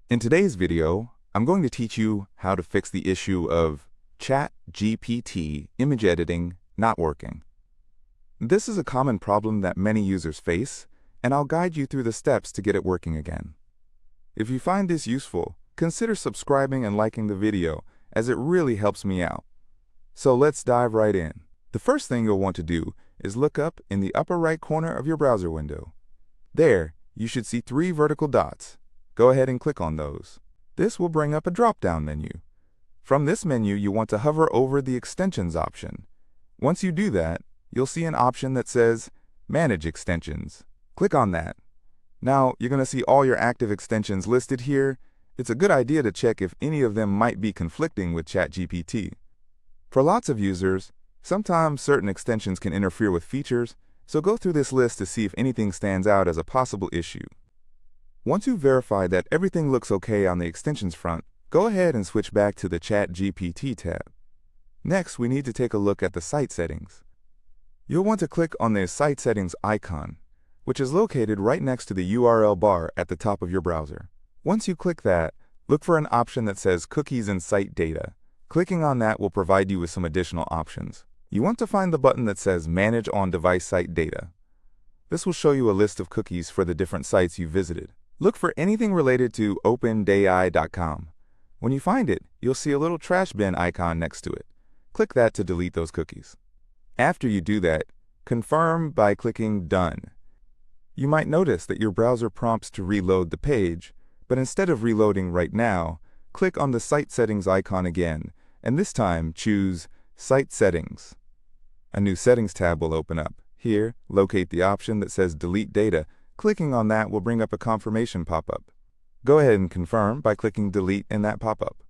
In today's video, I'm going to teach you how to fix the issue of ChatGPT image editing not working. This is a common problem that many users face, and I'll guide you through the steps to get it working again. If you find this useful, consider subscribing and liking the video, as it really helps me out. So let's dive right in. The first thing you'll want to do is look up in the upper right corner of your browser window. There, you should see 3 vertical dots. Go ahead and click on those. This will bring up a drop-down menu. From this menu, you want to hover over the Extensions option. Once you do that, you'll see an option that says Manage Extensions. Click on that. Now, you're going to see all your active extensions listed here. It's a good idea to check if any of them might be conflicting with ChatGPT. For lots of users, sometimes certain extensions can interfere with features, so go through this list to see if anything stands out as a possible issue. Once you've verified that everything looks okay on the extensions front, go ahead and switch back to the ChatGPT tab. Next, we need to take a look at the site settings. You'll want to click on the site settings icon, which is located right next to the URL bar at the top of your browser. Once you click that, look for an option that says Cookies and Site Data. Clicking on that will provide you with some additional options. You want to find the button that says Manage On-Device Site Data. This will show you a list of cookies for the different sites you visited. Look for anything related to OpenDAI.com. When you find it, you'll see a little trash bin icon next to it. Click that to delete those cookies. After you do that, confirm by clicking Done. You might notice that your browser prompts to reload the page, but instead of reloading right now, click on the Site Settings icon again, and this time choose Site Settings. A new Settings tab will open up. Here, locate the option that says Delete Data. Clicking on that will bring up a confirmation pop-up. Go ahead and confirm by clicking Delete in that pop-up.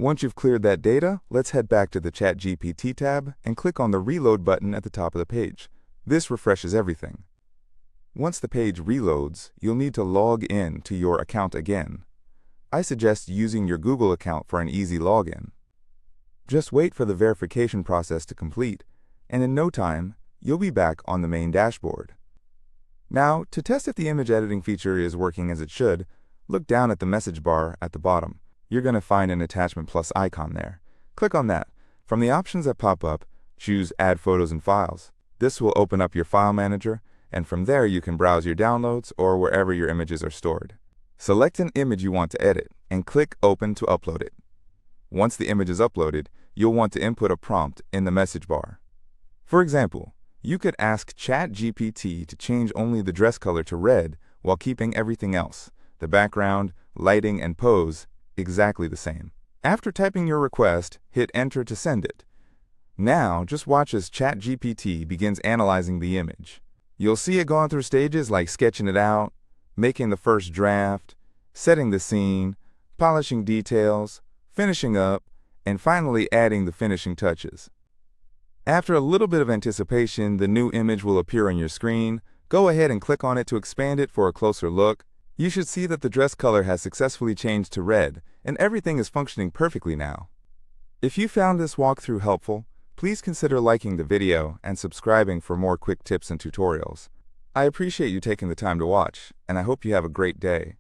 Once you've cleared that data, let's head back to the ChatGPT tab and click on the Reload button at the top of the page. This refreshes everything. Once the page reloads, you'll need to log in to your account again. I suggest using your Google account for an easy login. Just wait for the verification process to complete, and in no time, you'll be back on the main dashboard. Now, to test if the image editing feature is working as it should, look down at the message bar at the bottom. You're going to find an Attachment Plus icon there. Click on that. From the options that pop up, choose Add Photos and Files. This will open up your file manager, and from there you can browse your downloads or wherever your images are stored. Select an image you want to edit, and click Open to upload it. Once the image is uploaded, you'll want to input a prompt in the message bar. For example, you could ask ChatGPT to change only the dress color to red while keeping everything else, the background, lighting, and pose, exactly the same. After typing your request, hit Enter to send it. Now, just watch as ChatGPT begins analyzing the image. You'll see it going through stages like sketching it out, making the first draft, setting the scene, polishing details, finishing up, and finally adding the finishing touches. After a little bit of anticipation, the new image will appear on your screen. Go ahead and click on it to expand it for a closer look. You should see that the dress color has successfully changed to red, and everything is functioning perfectly now. If you found this walkthrough helpful, please consider liking the video and subscribing for more quick tips and tutorials. I appreciate you taking the time to watch, and I hope you have a great day.